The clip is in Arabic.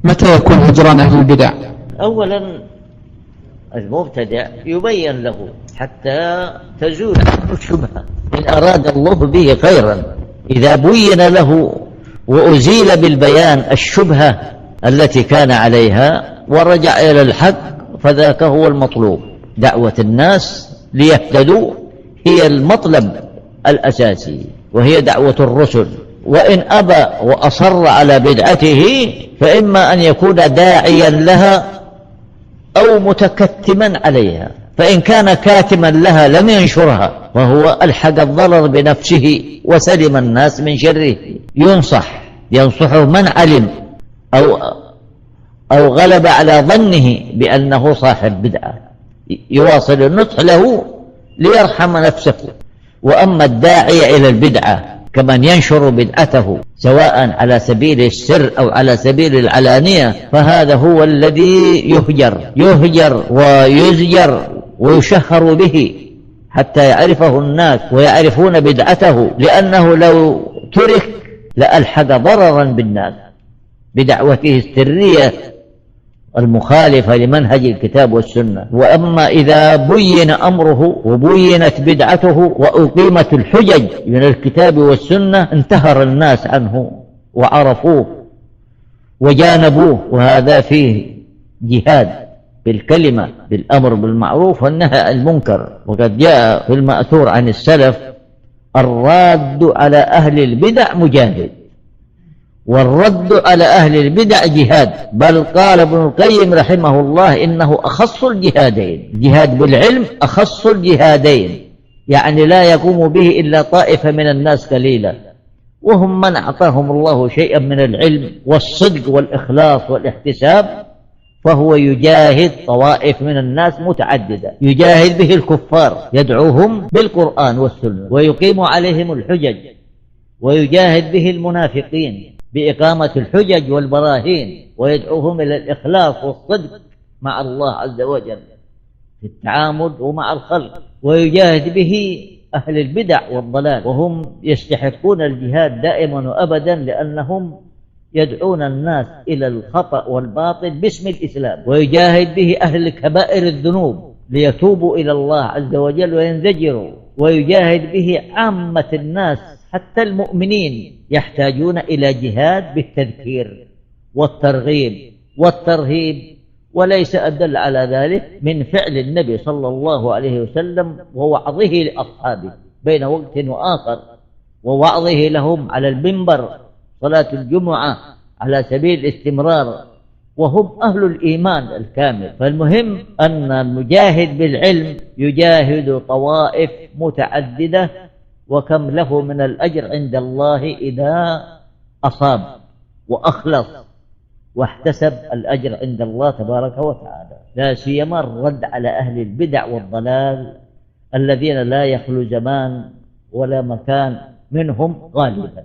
متى يكون هجران أهل البدع؟ أولا المبتدع يبين له حتى تزول عنه الشبهة، إن أراد الله به خيرا. إذا بين له وأزيل بالبيان الشبهة التي كان عليها ورجع إلى الحق فذاك هو المطلوب. دعوة الناس ليهتدوا هي المطلب الأساسي، وهي دعوة الرسل. وإن أبى وأصر على بدعته فإما أن يكون داعيا لها أو متكتما عليها، فإن كان كاتما لها لم ينشرها وهو ألحق الضرر بنفسه وسلم الناس من شره. ينصحه من علم أو غلب على ظنه بأنه صاحب بدعة، يواصل النصح له ليرحم نفسه. وأما الداعي إلى البدعة كمن ينشر بدعته سواء على سبيل السر أو على سبيل العلانية فهذا هو الذي يهجر ويزجر ويشهر به حتى يعرفه الناس ويعرفون بدعته، لأنه لو ترك لألحق ضررا بالناس بدعوته السرية المخالفة لمنهج الكتاب والسنة. وأما إذا بين أمره وبينت بدعته وأقيمت الحجج من الكتاب والسنة انتهر الناس عنه وعرفوه وجانبوه، وهذا فيه جهاد بالكلمة بالأمر بالمعروف والنهي عن المنكر. وقد جاء في المأثور عن السلف: الراد على أهل البدع مجاهد، والرد على أهل البدع جهاد. بل قال ابن القيم رحمه الله إنه أخص الجهادين، الجهاد بالعلم أخص الجهادين، يعني لا يقوم به إلا طائفة من الناس قليلة، وهم من أعطاهم الله شيئا من العلم والصدق والإخلاص والاحتساب، فهو يجاهد طوائف من الناس متعددة، يجاهد به الكفار يدعوهم بالقرآن والسنة ويقيم عليهم الحجج، ويجاهد به المنافقين بإقامة الحجج والبراهين ويدعوهم إلى الإخلاص والصدق مع الله عز وجل في التعامل ومع الخلق، ويجاهد به أهل البدع والضلال، وهم يستحقون الجهاد دائما وأبدا لأنهم يدعون الناس إلى الخطأ والباطل باسم الإسلام. ويجاهد به أهل كبائر الذنوب ليتوبوا إلى الله عز وجل وينزجروا. ويجاهد به عامة الناس حتى المؤمنين يحتاجون إلى جهاد بالتذكير والترغيب، وليس أدل على ذلك من فعل النبي صلى الله عليه وسلم ووعظه لأصحابه بين وقت وآخر، ووعظه لهم على المنبر صلاة الجمعة على سبيل الاستمرار، وهم أهل الإيمان الكامل. فالمهم أن المجاهد بالعلم يجاهد طوائف متعددة، وكم له من الأجر عند الله إذا أصاب وأخلص واحتسب الأجر عند الله تبارك وتعالى. لا سيما الرد على أهل البدع والضلال الذين لا يخلو زمان ولا مكان منهم غالبا.